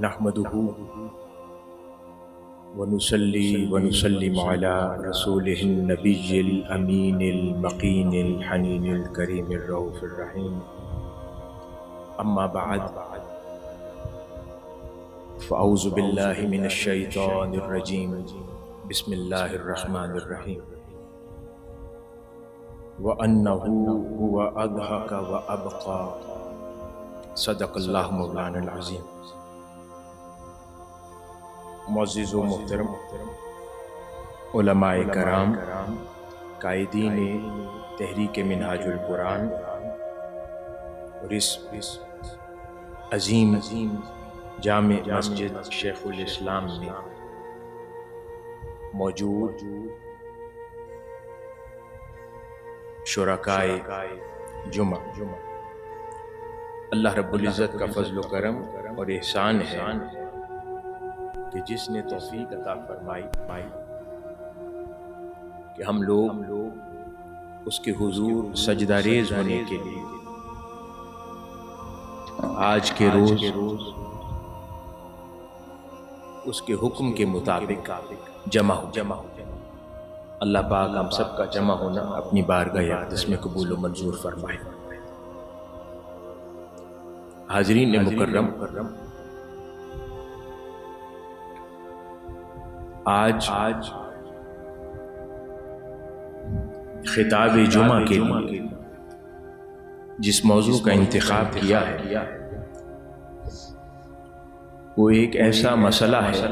نحمدہ ونصلی ونسلم علی رسولہ النبی الامین المقین الحنین الکریم الرؤوف الرحیم اما بعد فاعوذ باللہ من الشیطان الرجیم بسم اللہ الرحمن الرحیم وَأَنَّهُ هُوَ أَضْحَكَ وَأَبْقَى صدق اللہ مولانا العظیم۔ معزز و محترم علماء کرام، قائدین تحریک منہاج القرآن اور اس عظیم جامع مسجد شیخ الاسلام میں موجود شرکائے جمعہ، اللہ رب العزت کا فضل و کرم اور احسان ہے کہ جس نے توفیق عطا فرمائی کہ ہم لوگ اس کے حضور سجدہ ریز ہونے کے لیے آج کے روز اس کے حکم کے مطابق جمع ہو۔ اللہ پاک ہم سب کا جمع ہونا اپنی بارگاہ اقدس میں قبول و منظور فرمائے۔ حاضرین مکرم، آج خطاب جمعہ کے لیے جس موضوع کا انتخاب کیا ہے وہ ایک ایسا مسئلہ ہے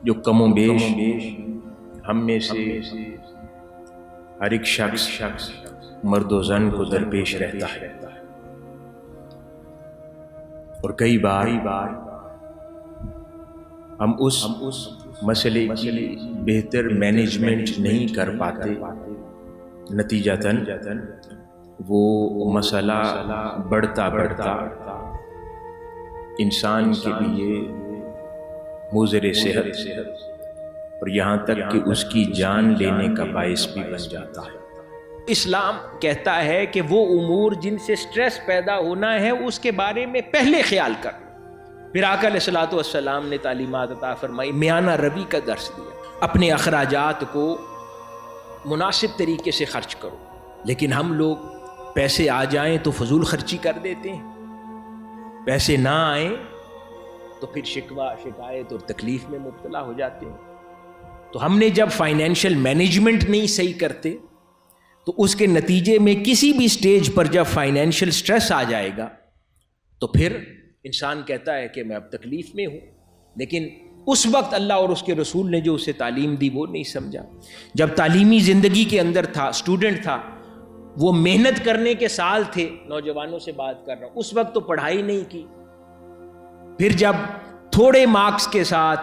جو کم و بیش ہم میں سے ہر ایک شخص مرد و زن کو درپیش رہتا ہے، اور کئی بار ہم اس مسئلے کی بہتر مینجمنٹ نہیں کر پاتے، نتیجتاً وہ مسئلہ بڑھتا انسان کے لیے مضر صحت اور یہاں تک کہ اس کی جان لینے کا باعث بھی بن جاتا ہے۔ اسلام کہتا ہے کہ وہ امور جن سے سٹریس پیدا ہونا ہے اس کے بارے میں پہلے خیال کر۔ پھر آقا علیہ الصلوۃ والسلام نے تعلیمات عطا فرمائی، میانہ روی کا درس دیا، اپنے اخراجات کو مناسب طریقے سے خرچ کرو۔ لیکن ہم لوگ پیسے آ جائیں تو فضول خرچی کر دیتے ہیں، پیسے نہ آئیں تو پھر شکوہ شکایت اور تکلیف میں مبتلا ہو جاتے ہیں۔ تو ہم نے جب فائنینشیل مینجمنٹ نہیں صحیح کرتے تو اس کے نتیجے میں کسی بھی سٹیج پر جب فائنینشیل سٹریس آ جائے گا تو پھر انسان کہتا ہے کہ میں اب تکلیف میں ہوں، لیکن اس وقت اللہ اور اس کے رسول نے جو اسے تعلیم دی وہ نہیں سمجھا۔ جب تعلیمی زندگی کے اندر تھا، اسٹوڈنٹ تھا، وہ محنت کرنے کے سال تھے، نوجوانوں سے بات کر رہا ہوں، اس وقت تو پڑھائی نہیں کی۔ پھر جب تھوڑے مارکس کے ساتھ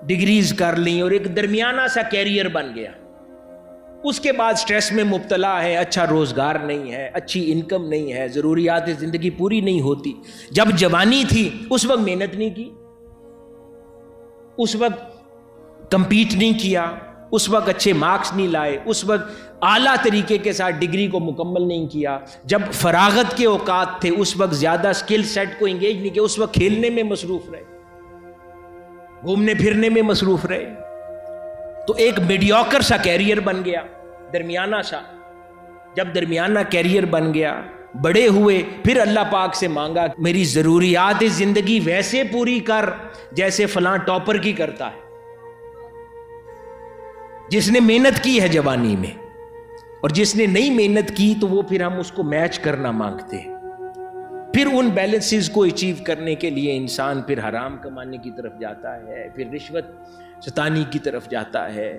ڈگریز کر لیں اور ایک درمیانہ سا کیریئر بن گیا، اس کے بعد سٹریس میں مبتلا ہے، اچھا روزگار نہیں ہے، اچھی انکم نہیں ہے، ضروریات زندگی پوری نہیں ہوتی۔ جب جوانی تھی اس وقت محنت نہیں کی، اس وقت کمپیٹ نہیں کیا، اس وقت اچھے مارکس نہیں لائے، اس وقت اعلیٰ طریقے کے ساتھ ڈگری کو مکمل نہیں کیا۔ جب فراغت کے اوقات تھے اس وقت زیادہ سکل سیٹ کو انگیج نہیں کیا، اس وقت کھیلنے میں مصروف رہے، گھومنے پھرنے میں مصروف رہے، تو ایک میڈیوکر سا کیریئر بن گیا، درمیانہ سا۔ جب درمیانہ کیریئر بن گیا، بڑے ہوئے، پھر اللہ پاک سے مانگا میری ضروریات زندگی ویسے پوری کر جیسے فلاں ٹاپر کی کرتا ہے، جس نے محنت کی ہے جوانی میں، اور جس نے نہیں محنت کی تو وہ پھر ہم اس کو میچ کرنا مانگتے ہیں۔ پھر ان بیلنسز کو اچیو کرنے کے لیے انسان پھر حرام کمانے کی طرف جاتا ہے، پھر رشوت ستانی کی طرف جاتا ہے،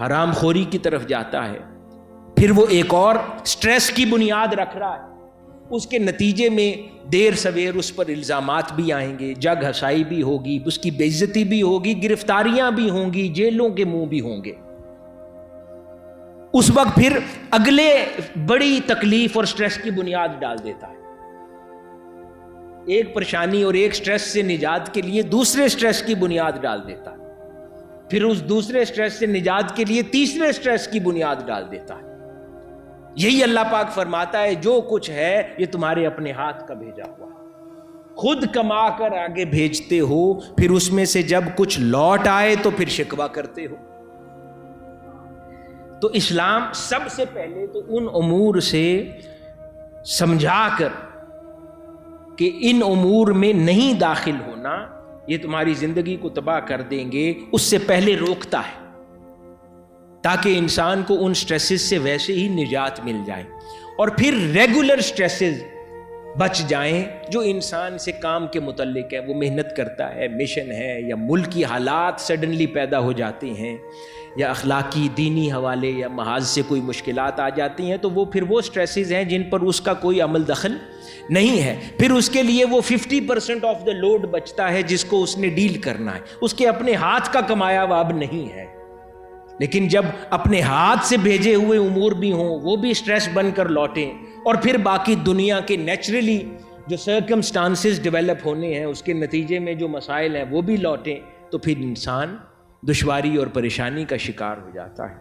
حرام خوری کی طرف جاتا ہے، پھر وہ ایک اور سٹریس کی بنیاد رکھ رہا ہے۔ اس کے نتیجے میں دیر سویر اس پر الزامات بھی آئیں گے، جگ ہسائی بھی ہوگی، اس کی بے عزتی بھی ہوگی، گرفتاریاں بھی ہوں گی، جیلوں کے منہ بھی ہوں گے۔ اس وقت پھر اگلے بڑی تکلیف اور سٹریس کی بنیاد ڈال دیتا ہے۔ ایک پریشانی اور ایک سٹریس سے نجات کے لیے دوسرے سٹریس کی بنیاد ڈال دیتا ہے، پھر اس دوسرے سٹریس سے نجات کے لیے تیسرے سٹریس کی بنیاد ڈال دیتا ہے۔ یہی اللہ پاک فرماتا ہے جو کچھ ہے یہ تمہارے اپنے ہاتھ کا بھیجا ہوا ہے، خود کما کر آگے بھیجتے ہو، پھر اس میں سے جب کچھ لوٹ آئے تو پھر شکوہ کرتے ہو۔ تو اسلام سب سے پہلے تو ان امور سے سمجھا کر کہ ان امور میں نہیں داخل ہونا، یہ تمہاری زندگی کو تباہ کر دیں گے، اس سے پہلے روکتا ہے تاکہ انسان کو ان سٹریسز سے ویسے ہی نجات مل جائے، اور پھر ریگولر سٹریسز بچ جائیں جو انسان سے کام کے متعلق ہے، وہ محنت کرتا ہے، مشن ہے، یا ملکی حالات سڈنلی پیدا ہو جاتے ہیں، یا اخلاقی دینی حوالے یا محاذ سے کوئی مشکلات آ جاتی ہیں، تو وہ پھر وہ سٹریسز ہیں جن پر اس کا کوئی عمل دخل نہیں ہے۔ پھر اس کے لیے وہ 50% آف دا لوڈ بچتا ہے جس کو اس نے ڈیل کرنا ہے، اس کے اپنے ہاتھ کا کمایا ہوا اب نہیں ہے۔ لیکن جب اپنے ہاتھ سے بھیجے ہوئے امور بھی ہوں، وہ بھی سٹریس بن کر لوٹیں، اور پھر باقی دنیا کے نیچرلی جو سرکمسٹانسز ڈیولپ ہونے ہیں اس کے نتیجے میں جو مسائل ہیں وہ بھی لوٹیں، تو پھر انسان دشواری اور پریشانی کا شکار ہو جاتا ہے۔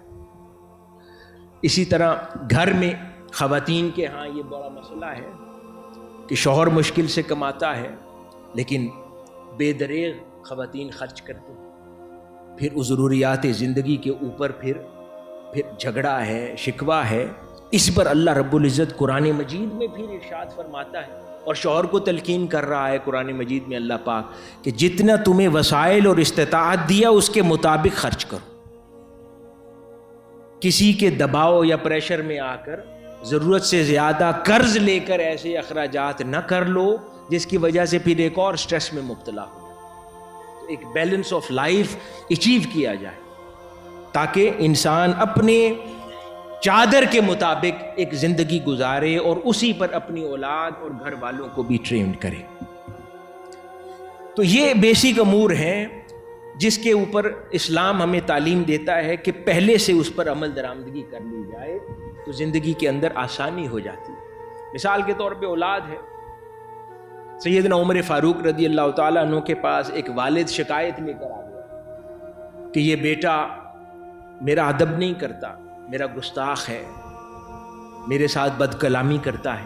اسی طرح گھر میں خواتین کے ہاں یہ بڑا مسئلہ ہے کہ شوہر مشکل سے کماتا ہے لیکن بے دریغ خواتین خرچ کرتے ہیں، پھر ضروریات زندگی کے اوپر پھر جھگڑا ہے، شکوہ ہے۔ اس پر اللہ رب العزت قرآن مجید میں پھر ارشاد فرماتا ہے اور شوہر کو تلقین کر رہا ہے قرآن مجید میں اللہ پاک کہ جتنا تمہیں وسائل اور استطاعت دیا اس کے مطابق خرچ کرو، کسی کے دباؤ یا پریشر میں آ کر ضرورت سے زیادہ قرض لے کر ایسے اخراجات نہ کر لو جس کی وجہ سے پھر ایک اور سٹریس میں مبتلا ہو۔ تو ایک بیلنس آف لائف اچیو کیا جائے تاکہ انسان اپنے چادر کے مطابق ایک زندگی گزارے اور اسی پر اپنی اولاد اور گھر والوں کو بھی ٹرینڈ کرے۔ تو یہ بیسک امور ہیں جس کے اوپر اسلام ہمیں تعلیم دیتا ہے کہ پہلے سے اس پر عمل درآمدگی کر لی جائے تو زندگی کے اندر آسانی ہو جاتی ہے۔ مثال کے طور پہ اولاد ہے، سیدنا عمر فاروق رضی اللہ تعالیٰ عنہ کے پاس ایک والد شکایت لے کر آ گیا کہ یہ بیٹا میرا ادب نہیں کرتا، میرا گستاخ ہے، میرے ساتھ بد کلامی کرتا ہے،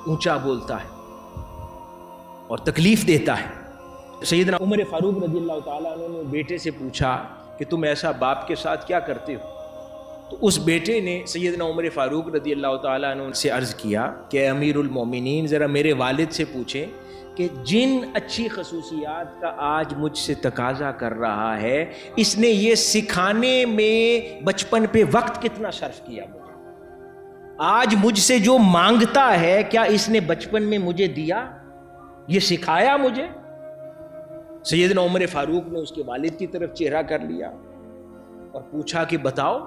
اونچا بولتا ہے اور تکلیف دیتا ہے۔ سیدنا عمر فاروق رضی اللہ تعالیٰ عنہ نے بیٹے سے پوچھا کہ تم ایسا باپ کے ساتھ کیا کرتے ہو؟ تو اس بیٹے نے سیدنا عمر فاروق رضی اللہ تعالیٰ عنہ سے عرض کیا کہ اے امیر المومنین، ذرا میرے والد سے پوچھیں کہ جن اچھی خصوصیات کا آج مجھ سے تقاضا کر رہا ہے، اس نے یہ سکھانے میں بچپن پہ وقت کتنا صرف کیا مجھے، آج مجھ سے جو مانگتا ہے کیا اس نے بچپن میں مجھے دیا، یہ سکھایا مجھے؟ سیدنا عمر فاروق نے اس کے والد کی طرف چہرہ کر لیا اور پوچھا کہ بتاؤ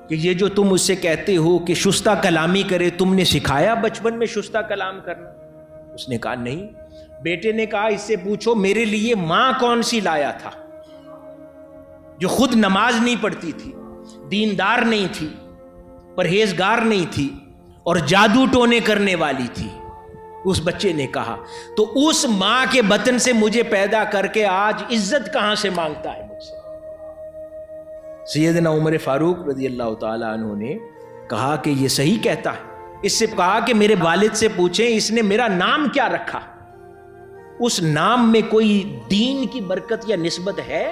کہ یہ جو تم اس سے کہتے ہو کہ شستہ کلامی کرے، تم نے سکھایا بچپن میں شستہ کلام کرنا؟ اس نے کہا نہیں۔ بیٹے نے کہا اس سے پوچھو میرے لیے ماں کون سی لایا تھا جو خود نماز نہیں پڑھتی تھی، دیندار نہیں تھی، پرہیزگار نہیں تھی اور جادو ٹونے کرنے والی تھی؟ اس بچے نے کہا تو اس ماں کے بطن سے مجھے پیدا کر کے آج عزت کہاں سے مانگتا ہے مجھ سے؟ سیدنا عمر فاروق رضی اللہ تعالیٰ عنہ نے کہا کہ یہ صحیح کہتا ہے۔ اس سے کہا کہ میرے والد سے پوچھیں اس نے میرا نام کیا رکھا، اس نام میں کوئی دین کی برکت یا نسبت ہے؟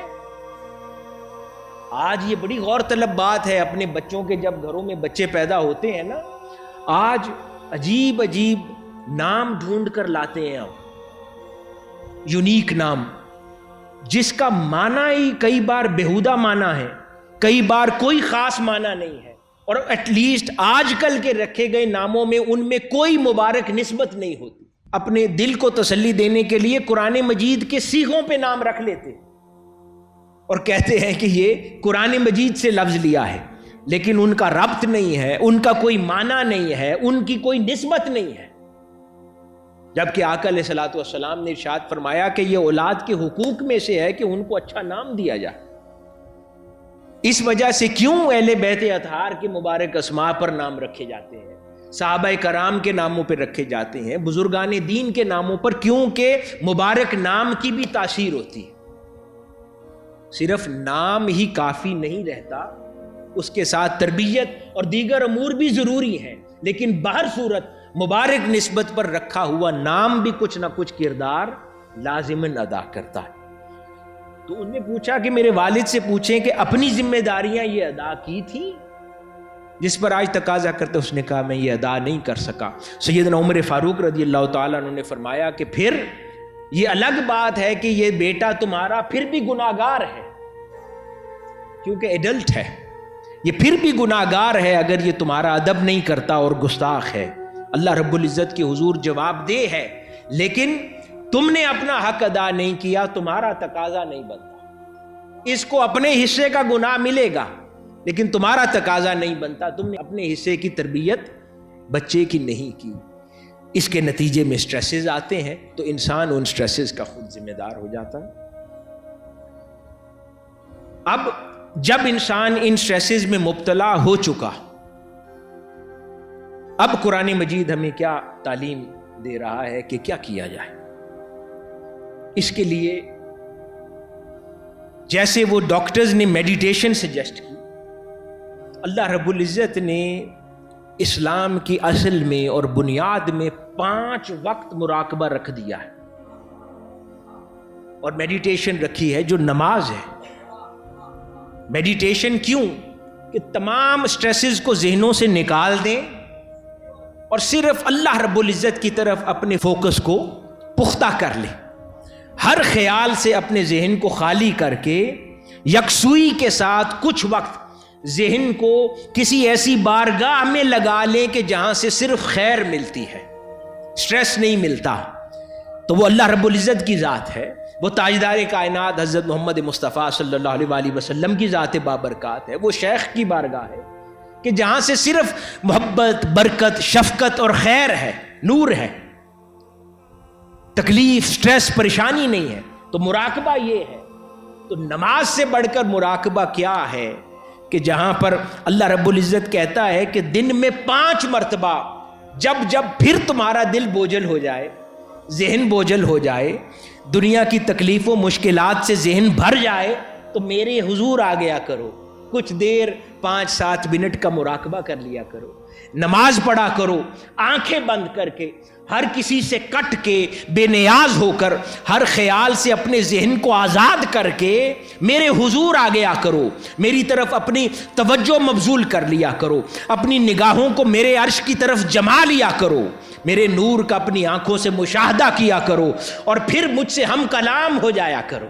آج یہ بڑی غور طلب بات ہے، اپنے بچوں کے جب گھروں میں بچے پیدا ہوتے ہیں نا، آج عجیب عجیب نام ڈھونڈ کر لاتے ہیں ہم، یونیک نام جس کا معنی ہی کئی بار بیہودہ معنی ہے، کئی بار کوئی خاص معنی نہیں ہے، اور ایٹ لیسٹ آج کل کے رکھے گئے ناموں میں ان میں کوئی مبارک نسبت نہیں ہوتی۔ اپنے دل کو تسلی دینے کے لیے قرآن مجید کے صیغوں پہ نام رکھ لیتے اور کہتے ہیں کہ یہ قرآن مجید سے لفظ لیا ہے، لیکن ان کا ربط نہیں ہے، ان کا کوئی معنی نہیں ہے، ان کی کوئی نسبت نہیں ہے۔ جبکہ آقا علیہ الصلوۃ والسلام نے ارشاد فرمایا کہ یہ اولاد کے حقوق میں سے ہے کہ ان کو اچھا نام دیا جائے۔ اس وجہ سے کیوں اہل بیت اطہار کے مبارک اسماء پر نام رکھے جاتے ہیں، صحابہ کرام کے ناموں پر رکھے جاتے ہیں، بزرگان دین کے ناموں پر، کیونکہ مبارک نام کی بھی تاثیر ہوتی ہے۔ صرف نام ہی کافی نہیں رہتا، اس کے ساتھ تربیت اور دیگر امور بھی ضروری ہیں، لیکن بہر صورت مبارک نسبت پر رکھا ہوا نام بھی کچھ نہ کچھ کردار لازماً ادا کرتا ہے۔ تو انہوں نے پوچھا کہ میرے والد سے پوچھیں کہ اپنی ذمہ داریاں یہ ادا کی تھی جس پر آج تقاضا کرتے؟ اس نے کہا میں یہ ادا نہیں کر سکا۔ سیدنا عمر فاروق رضی اللہ تعالیٰ عنہ نے فرمایا کہ پھر یہ الگ بات ہے کہ یہ بیٹا تمہارا پھر بھی گناہگار ہے، کیونکہ ایڈلٹ ہے، یہ پھر بھی گناہگار ہے اگر یہ تمہارا ادب نہیں کرتا اور گستاخ ہے۔ اللہ رب العزت کے حضور جواب دہ ہے، لیکن تم نے اپنا حق ادا نہیں کیا، تمہارا تقاضا نہیں بنتا۔ اس کو اپنے حصے کا گناہ ملے گا لیکن تمہارا تقاضا نہیں بنتا، تم نے اپنے حصے کی تربیت بچے کی نہیں کی۔ اس کے نتیجے میں سٹریسز آتے ہیں تو انسان ان سٹریسز کا خود ذمہ دار ہو جاتا ہے۔ اب جب انسان ان سٹریسز میں مبتلا ہو چکا، اب قرآن مجید ہمیں کیا تعلیم دے رہا ہے کہ کیا کیا جائے؟ اس کے لیے جیسے وہ ڈاکٹرز نے میڈیٹیشن سجیسٹ کی، اللہ رب العزت نے اسلام کی اصل میں اور بنیاد میں 5 وقت مراقبہ رکھ دیا ہے، اور میڈیٹیشن رکھی ہے جو نماز ہے۔ میڈیٹیشن کیوں؟ کہ تمام سٹریسز کو ذہنوں سے نکال دیں اور صرف اللہ رب العزت کی طرف اپنے فوکس کو پختہ کر لیں، ہر خیال سے اپنے ذہن کو خالی کر کے یکسوئی کے ساتھ کچھ وقت ذہن کو کسی ایسی بارگاہ میں لگا لیں کہ جہاں سے صرف خیر ملتی ہے، سٹریس نہیں ملتا۔ تو وہ اللہ رب العزت کی ذات ہے، وہ تاجدار کائنات حضرت محمد مصطفیٰ صلی اللہ علیہ وآلہ وسلم کی ذات بابرکات ہے، وہ شیخ کی بارگاہ ہے کہ جہاں سے صرف محبت، برکت، شفقت اور خیر ہے، نور ہے، تکلیف، سٹریس، پریشانی نہیں ہے۔ تو مراقبہ یہ ہے۔ تو نماز سے بڑھ کر مراقبہ کیا ہے کہ جہاں پر اللہ رب العزت کہتا ہے کہ دن میں 5 مرتبہ جب پھر تمہارا دل بوجھل ہو جائے، ذہن بوجھل ہو جائے، دنیا کی تکلیف و مشکلات سے ذہن بھر جائے، تو میرے حضور آ گیا کرو، کچھ دیر 5-7 منٹ کا مراقبہ کر لیا کرو، نماز پڑھا کرو، آنکھیں بند کر کے، ہر کسی سے کٹ کے، بے نیاز ہو کر، ہر خیال سے اپنے ذہن کو آزاد کر کے میرے حضور آ گیا کرو، میری طرف اپنی توجہ مبذول کر لیا کرو، اپنی نگاہوں کو میرے عرش کی طرف جما لیا کرو، میرے نور کا اپنی آنکھوں سے مشاہدہ کیا کرو، اور پھر مجھ سے ہم کلام ہو جایا کرو،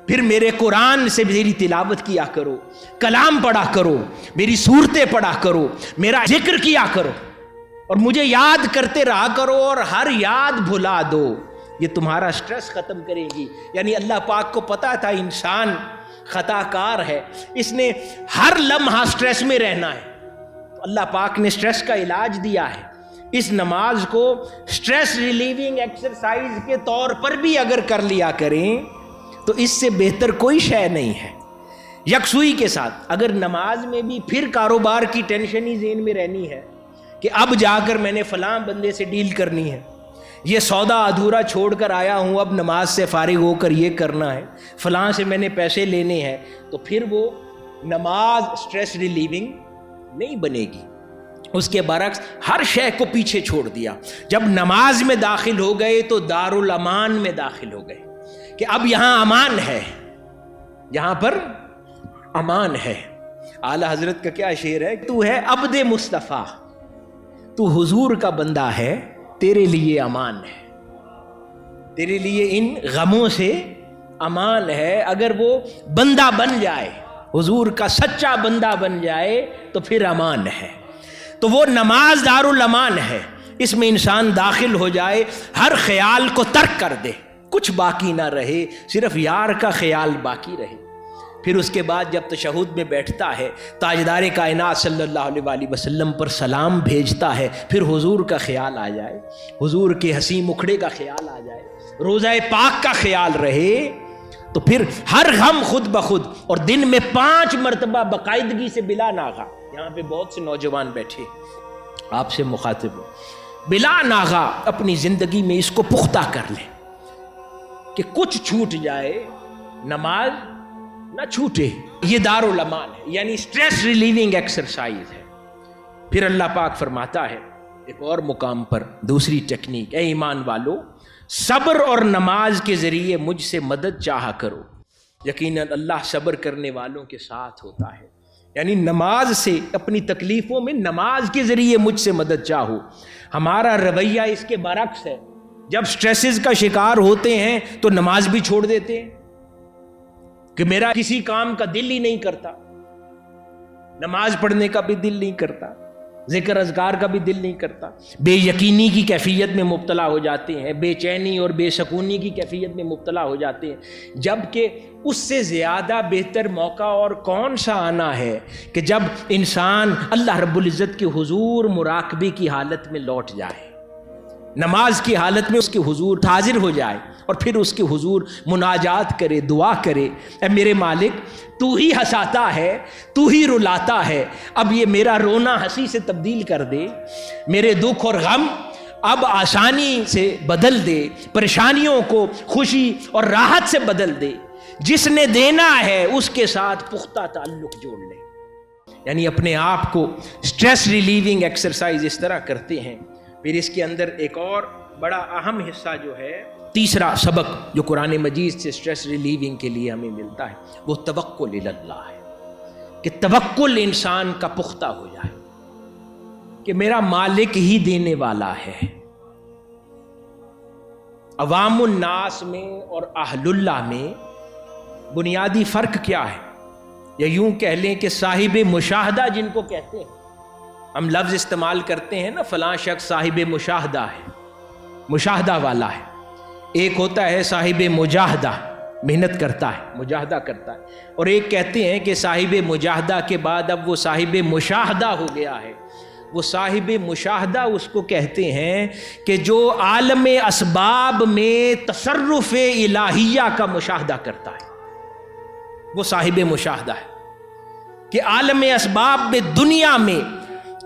پھر میرے قرآن سے میری تلاوت کیا کرو، کلام پڑھا کرو، میری صورتیں پڑھا کرو، میرا ذکر کیا کرو، اور مجھے یاد کرتے رہا کرو، اور ہر یاد بھلا دو۔ یہ تمہارا سٹریس ختم کرے گی۔ یعنی اللہ پاک کو پتا تھا انسان خطا کار ہے، اس نے ہر لمحہ سٹریس میں رہنا ہے، تو اللہ پاک نے سٹریس کا علاج دیا ہے۔ اس نماز کو سٹریس ریلیونگ ایکسرسائز کے طور پر بھی اگر کر لیا کریں تو اس سے بہتر کوئی شے نہیں ہے۔ یکسوئی کے ساتھ اگر نماز میں بھی پھر کاروبار کی ٹینشن ہی ذہن میں رہنی ہے کہ اب جا کر میں نے فلاں بندے سے ڈیل کرنی ہے، یہ سودا ادھورا چھوڑ کر آیا ہوں، اب نماز سے فارغ ہو کر یہ کرنا ہے، فلاں سے میں نے پیسے لینے ہیں، تو پھر وہ نماز سٹریس ریلیونگ نہیں بنے گی۔ اس کے برعکس ہر شے کو پیچھے چھوڑ دیا۔ جب نماز میں داخل ہو گئے تو دارالامان میں داخل ہو گئے کہ اب یہاں امان ہے، یہاں پر امان ہے۔ اعلیٰ حضرت کا کیا شعر ہے، تو ہے عبد مصطفیٰ، تو حضور کا بندہ ہے، تیرے لیے امان ہے، تیرے لیے ان غموں سے امان ہے۔ اگر وہ بندہ بن جائے، حضور کا سچا بندہ بن جائے تو پھر امان ہے۔ تو وہ نماز دارالامان ہے، اس میں انسان داخل ہو جائے، ہر خیال کو ترک کر دے، کچھ باقی نہ رہے، صرف یار کا خیال باقی رہے۔ پھر اس کے بعد جب تشہد میں بیٹھتا ہے، تاجدار کائنات صلی اللہ علیہ وآلہ وسلم پر سلام بھیجتا ہے، پھر حضور کا خیال آ جائے، حضور کے حسین مکھڑے کا خیال آ جائے، روضہ پاک کا خیال رہے، تو پھر ہر غم خود بخود، اور دن میں 5 مرتبہ باقاعدگی سے بلا ناغہ، یہاں پہ بہت سے نوجوان بیٹھے آپ سے مخاطب ہو، بلا ناغہ اپنی زندگی میں اس کو پختہ کر لیں کہ کچھ چھوٹ جائے نماز نہ چھوٹے۔ یہ دارالامان ہے، یعنی سٹریس ریلیونگ ایکسرسائز ہے۔ پھر اللہ پاک فرماتا ہے ایک اور مقام پر دوسری ٹیکنیک، اے ایمان والو صبر اور نماز کے ذریعے مجھ سے مدد چاہا کرو، یقیناً اللہ صبر کرنے والوں کے ساتھ ہوتا ہے۔ یعنی نماز سے، اپنی تکلیفوں میں نماز کے ذریعے مجھ سے مدد چاہو۔ ہمارا رویہ اس کے برعکس ہے، جب سٹریسز کا شکار ہوتے ہیں تو نماز بھی چھوڑ دیتے ہیں کہ میرا کسی کام کا دل ہی نہیں کرتا، نماز پڑھنے کا بھی دل نہیں کرتا، ذکر اذکار کا بھی دل نہیں کرتا، بے یقینی کی کیفیت میں مبتلا ہو جاتے ہیں، بے چینی اور بے سکونی کی کیفیت میں مبتلا ہو جاتے ہیں، جبکہ اس سے زیادہ بہتر موقع اور کون سا آنا ہے کہ جب انسان اللہ رب العزت کے حضور مراقبے کی حالت میں لوٹ جائے، نماز کی حالت میں اس کے حضور حاضر ہو جائے اور پھر اس کے حضور مناجات کرے، دعا کرے، اے میرے مالک تو ہی ہنساتا ہے، تو ہی رلاتا ہے، اب یہ میرا رونا ہنسی سے تبدیل کر دے، میرے دکھ اور غم اب آسانی سے بدل دے، پریشانیوں کو خوشی اور راحت سے بدل دے، جس نے دینا ہے اس کے ساتھ پختہ تعلق جوڑ لے۔ یعنی اپنے آپ کو سٹریس ریلیونگ ایکسرسائز اس طرح کرتے ہیں۔ پھر اس کے اندر ایک اور بڑا اہم حصہ جو ہے، تیسرا سبق جو قرآن مجید سے سٹریس ریلیونگ کے لیے ہمیں ملتا ہے، وہ توکل اللہ ہے، کہ توکل انسان کا پختہ ہو جائے کہ میرا مالک ہی دینے والا ہے۔ عوام الناس میں اور اہل اللہ میں بنیادی فرق کیا ہے، یا یوں کہہ لیں کہ صاحب مشاہدہ جن کو کہتے ہیں، ہم لفظ استعمال کرتے ہیں نا، فلاں شخص صاحب مشاہدہ ہے، مشاہدہ والا ہے۔ ایک ہوتا ہے صاحب مجاہدہ، محنت کرتا ہے، مجاہدہ کرتا ہے، اور ایک کہتے ہیں کہ صاحب مجاہدہ کے بعد اب وہ صاحب مشاہدہ ہو گیا ہے۔ وہ صاحب مشاہدہ اس کو کہتے ہیں کہ جو عالم اسباب میں تصرف الہیہ کا مشاہدہ کرتا ہے، وہ صاحب مشاہدہ ہے کہ عالم اسباب میں، دنیا میں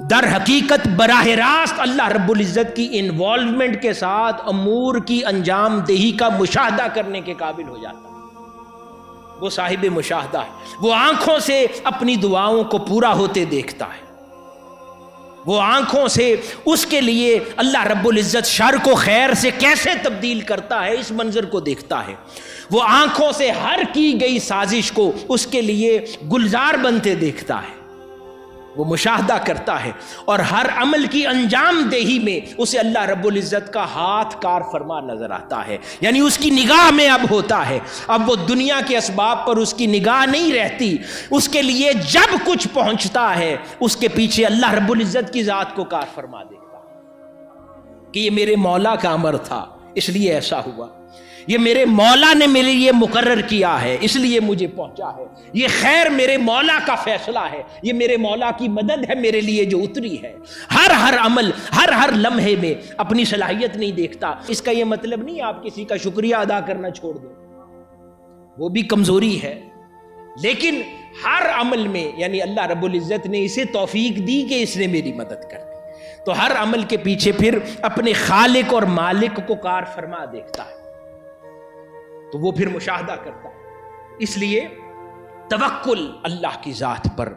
در حقیقت براہ راست اللہ رب العزت کی انوالومنٹ کے ساتھ امور کی انجام دہی کا مشاہدہ کرنے کے قابل ہو جاتا ہے، وہ صاحب مشاہدہ ہے۔ وہ آنکھوں سے اپنی دعاؤں کو پورا ہوتے دیکھتا ہے، وہ آنکھوں سے اس کے لیے اللہ رب العزت شر کو خیر سے کیسے تبدیل کرتا ہے اس منظر کو دیکھتا ہے، وہ آنکھوں سے ہر کی گئی سازش کو اس کے لیے گلزار بنتے دیکھتا ہے، وہ مشاہدہ کرتا ہے، اور ہر عمل کی انجام دہی میں اسے اللہ رب العزت کا ہاتھ کار فرما نظر آتا ہے۔ یعنی اس کی نگاہ میں اب ہوتا ہے، اب وہ دنیا کے اسباب پر اس کی نگاہ نہیں رہتی، اس کے لیے جب کچھ پہنچتا ہے اس کے پیچھے اللہ رب العزت کی ذات کو کار فرما دیتا ہے کہ یہ میرے مولا کا امر تھا اس لیے ایسا ہوا، یہ میرے مولا نے میرے لیے مقرر کیا ہے اس لیے مجھے پہنچا ہے، یہ خیر میرے مولا کا فیصلہ ہے، یہ میرے مولا کی مدد ہے میرے لیے جو اتری ہے۔ ہر عمل، ہر لمحے میں اپنی صلاحیت نہیں دیکھتا۔ اس کا یہ مطلب نہیں آپ کسی کا شکریہ ادا کرنا چھوڑ دیں، وہ بھی کمزوری ہے، لیکن ہر عمل میں یعنی اللہ رب العزت نے اسے توفیق دی کہ اس نے میری مدد کر دی، تو ہر عمل کے پیچھے پھر اپنے خالق اور مالک کو کار فرما دیکھتا ہے، تو وہ پھر مشاہدہ کرتا ہے۔ اس لیے توکل اللہ کی ذات پر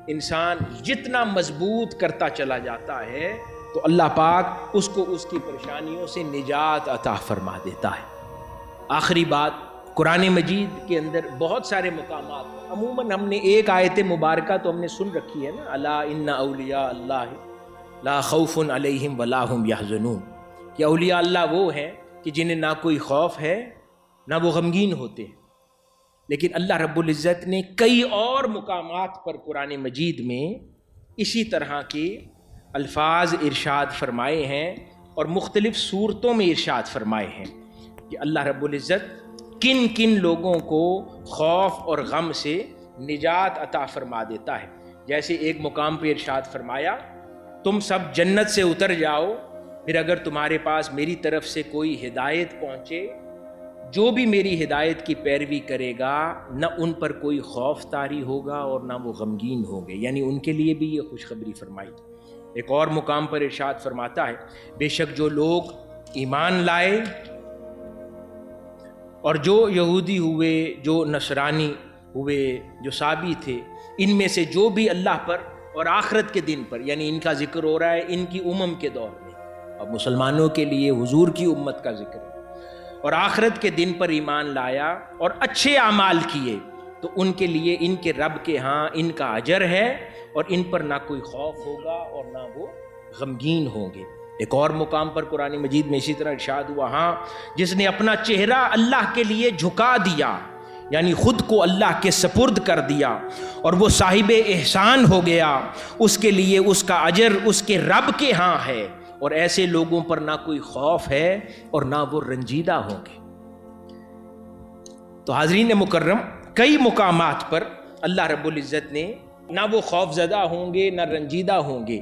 انسان جتنا مضبوط کرتا چلا جاتا ہے تو اللہ پاک اس کو اس کی پریشانیوں سے نجات عطا فرما دیتا ہے۔ آخری بات، قرآن مجید کے اندر بہت سارے مقامات، عموماً ہم نے ایک آیت مبارکہ تو ہم نے سن رکھی ہے نا، الا ان اولیاء اللہ لا خوف علیہم ولا ہم یحزنون، کہ اولیاء اللہ وہ ہیں کہ جنہیں نہ کوئی خوف ہے نہ وہ غمگین ہوتے ہیں۔ لیکن اللہ رب العزت نے کئی اور مقامات پر قرآن مجید میں اسی طرح کے الفاظ ارشاد فرمائے ہیں اور مختلف صورتوں میں ارشاد فرمائے ہیں کہ اللہ رب العزت کن کن لوگوں کو خوف اور غم سے نجات عطا فرما دیتا ہے۔ جیسے ایک مقام پہ ارشاد فرمایا، تم سب جنت سے اتر جاؤ، پھر اگر تمہارے پاس میری طرف سے کوئی ہدایت پہنچے، جو بھی میری ہدایت کی پیروی کرے گا نہ ان پر کوئی خوف طاری ہوگا اور نہ وہ غمگین ہوں گے، یعنی ان کے لیے بھی یہ خوشخبری فرمائی۔ ایک اور مقام پر ارشاد فرماتا ہے، بے شک جو لوگ ایمان لائے اور جو یہودی ہوئے، جو نصرانی ہوئے، جو صابی تھے، ان میں سے جو بھی اللہ پر اور آخرت کے دن پر، یعنی ان کا ذکر ہو رہا ہے ان کی امم کے دور میں، اور مسلمانوں کے لیے حضور کی امت کا ذکر ہے، اور آخرت کے دن پر ایمان لایا اور اچھے اعمال کیے تو ان کے لیے ان کے رب کے ہاں ان کا اجر ہے، اور ان پر نہ کوئی خوف ہوگا اور نہ وہ غمگین ہوں گے۔ ایک اور مقام پر قرآن مجید میں اسی طرح ارشاد ہوا، ہاں جس نے اپنا چہرہ اللہ کے لیے جھکا دیا، یعنی خود کو اللہ کے سپرد کر دیا، اور وہ صاحب احسان ہو گیا، اس کے لیے اس کا اجر اس کے رب کے ہاں ہے، اور ایسے لوگوں پر نہ کوئی خوف ہے اور نہ وہ رنجیدہ ہوں گے۔ تو حاضرین مکرم، کئی مقامات پر اللہ رب العزت نے نہ وہ خوف زدہ ہوں گے نہ رنجیدہ ہوں گے،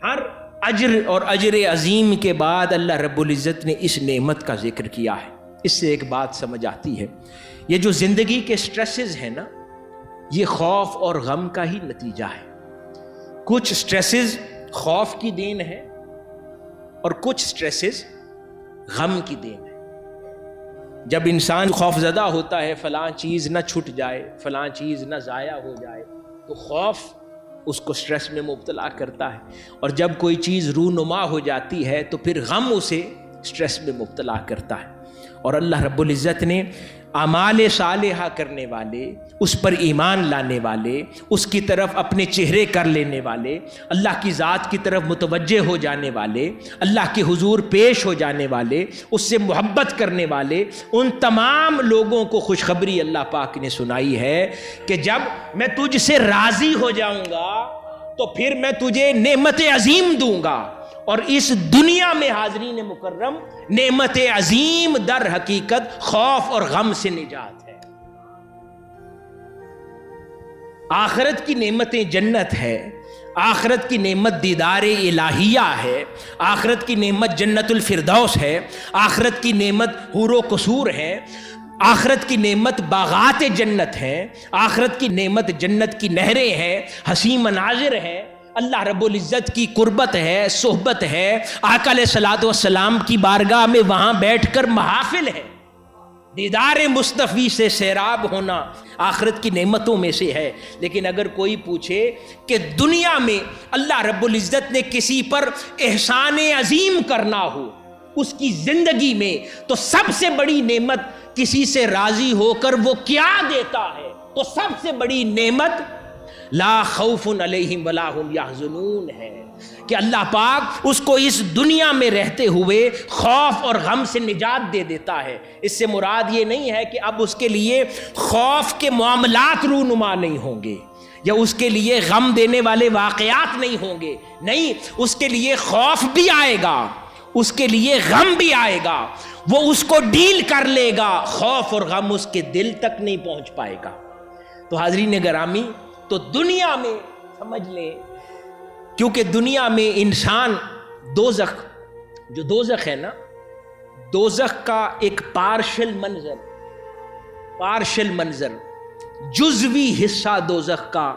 ہر اجر اور اجر عظیم کے بعد اللہ رب العزت نے اس نعمت کا ذکر کیا ہے۔ اس سے ایک بات سمجھ آتی ہے، یہ جو زندگی کے سٹریسز ہیں نا، یہ خوف اور غم کا ہی نتیجہ ہے۔ کچھ سٹریسز خوف کی دین ہے اور کچھ سٹریسز غم کی دین ہے۔ جب انسان خوف زدہ ہوتا ہے فلاں چیز نہ چھٹ جائے، فلاں چیز نہ ضائع ہو جائے، تو خوف اس کو سٹریس میں مبتلا کرتا ہے، اور جب کوئی چیز رونما ہو جاتی ہے تو پھر غم اسے سٹریس میں مبتلا کرتا ہے۔ اور اللہ رب العزت نے اعمال صالحہ کرنے والے، اس پر ایمان لانے والے، اس کی طرف اپنے چہرے کر لینے والے، اللہ کی ذات کی طرف متوجہ ہو جانے والے، اللہ کے حضور پیش ہو جانے والے، اس سے محبت کرنے والے، ان تمام لوگوں کو خوشخبری اللہ پاک نے سنائی ہے کہ جب میں تجھ سے راضی ہو جاؤں گا تو پھر میں تجھے نعمت عظیم دوں گا۔ اور اس دنیا میں حاضرین مکرم، نعمت عظیم در حقیقت خوف اور غم سے نجات ہے۔ آخرت کی نعمتیں جنت ہے، آخرت کی نعمت دیدار الہیہ ہے، آخرت کی نعمت جنت الفردوس ہے، آخرت کی نعمت حور و قصور ہے، آخرت کی نعمت باغات جنت ہے، آخرت کی نعمت جنت کی نہریں ہیں، حسین مناظر ہیں، اللہ رب العزت کی قربت ہے، صحبت ہے، آقا علیہ الصلوۃ والسلام کی بارگاہ میں وہاں بیٹھ کر محافل ہے، دیدار مصطفی سے سیراب ہونا آخرت کی نعمتوں میں سے ہے۔ لیکن اگر کوئی پوچھے کہ دنیا میں اللہ رب العزت نے کسی پر احسان عظیم کرنا ہو اس کی زندگی میں، تو سب سے بڑی نعمت کسی سے راضی ہو کر وہ کیا دیتا ہے؟ تو سب سے بڑی نعمت لا خوف علیہم ولا ہم یحزنون ہے، کہ اللہ پاک اس کو اس دنیا میں رہتے ہوئے خوف اور غم سے نجات دے دیتا ہے۔ اس سے مراد یہ نہیں ہے کہ اب اس کے لیے خوف کے معاملات رونما نہیں ہوں گے، یا اس کے لیے غم دینے والے واقعات نہیں ہوں گے، نہیں، اس کے لیے خوف بھی آئے گا، اس کے لیے غم بھی آئے گا، وہ اس کو ڈیل کر لے گا، خوف اور غم اس کے دل تک نہیں پہنچ پائے گا۔ تو حاضرین گرامی، تو دنیا میں سمجھ لیں، کیونکہ دنیا میں انسان دوزخ، جو دوزخ ہے نا، دوزخ کا ایک پارشل منظر، جزوی حصہ دوزخ کا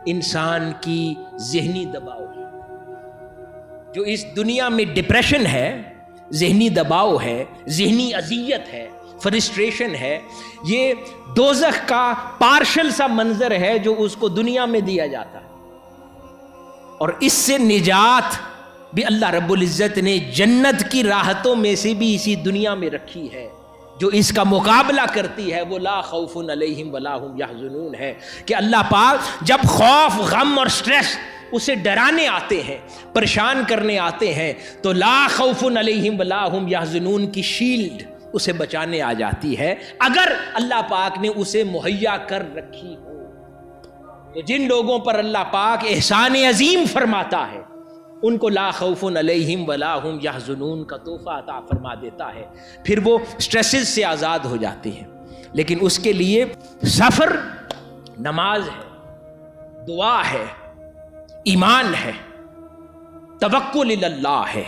انسان کی ذہنی دباؤ ہے۔ جو اس دنیا میں ڈپریشن ہے، ذہنی دباؤ ہے، ذہنی اذیت ہے، فرسٹریشن ہے، یہ دوزخ کا پارشل سا منظر ہے جو اس کو دنیا میں دیا جاتا ہے۔ اور اس سے نجات بھی اللہ رب العزت نے جنت کی راحتوں میں سے بھی اسی دنیا میں رکھی ہے، جو اس کا مقابلہ کرتی ہے، وہ لا خوف علیہم ولا ہم یحزنون ہے، کہ اللہ پاک جب خوف، غم اور سٹریس اسے ڈرانے آتے ہیں، پریشان کرنے آتے ہیں، تو لا خوف علیہم ولا ہم یحزنون کی شیلڈ اسے بچانے آ جاتی ہے، اگر اللہ پاک نے اسے مہیا کر رکھی ہو۔ تو جن لوگوں پر اللہ پاک احسان عظیم فرماتا ہے، ان کو لا خوف علیہم ولا ہم یحزنون کا تحفہ عطا فرما دیتا ہے، پھر وہ سٹریسز سے آزاد ہو جاتے ہیں۔ لیکن اس کے لیے سفر، نماز ہے، دعا ہے، ایمان ہے، توکل اللہ ہے،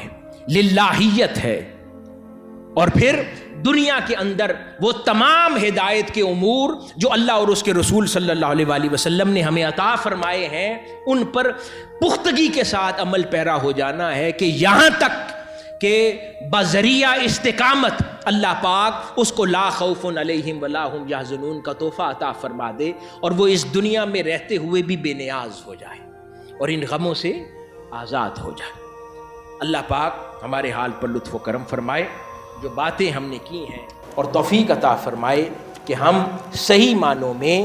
للہیت ہے، اور پھر دنیا کے اندر وہ تمام ہدایت کے امور جو اللہ اور اس کے رسول صلی اللہ علیہ وآلہ وسلم نے ہمیں عطا فرمائے ہیں، ان پر پختگی کے ساتھ عمل پیرا ہو جانا ہے، کہ یہاں تک کہ بذریعہ استقامت اللہ پاک اس کو لا خوف علیہم ولا ہم یحزنون کا تحفہ عطا فرما دے، اور وہ اس دنیا میں رہتے ہوئے بھی بے نیاز ہو جائے اور ان غموں سے آزاد ہو جائے۔ اللہ پاک ہمارے حال پر لطف و کرم فرمائے، جو باتیں ہم نے کی ہیں، اور توفیق عطا فرمائے کہ ہم صحیح معنوں میں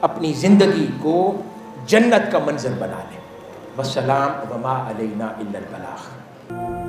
اپنی زندگی کو جنت کا منظر بنا لیں۔ والسلام وما علینا الا البلاغ۔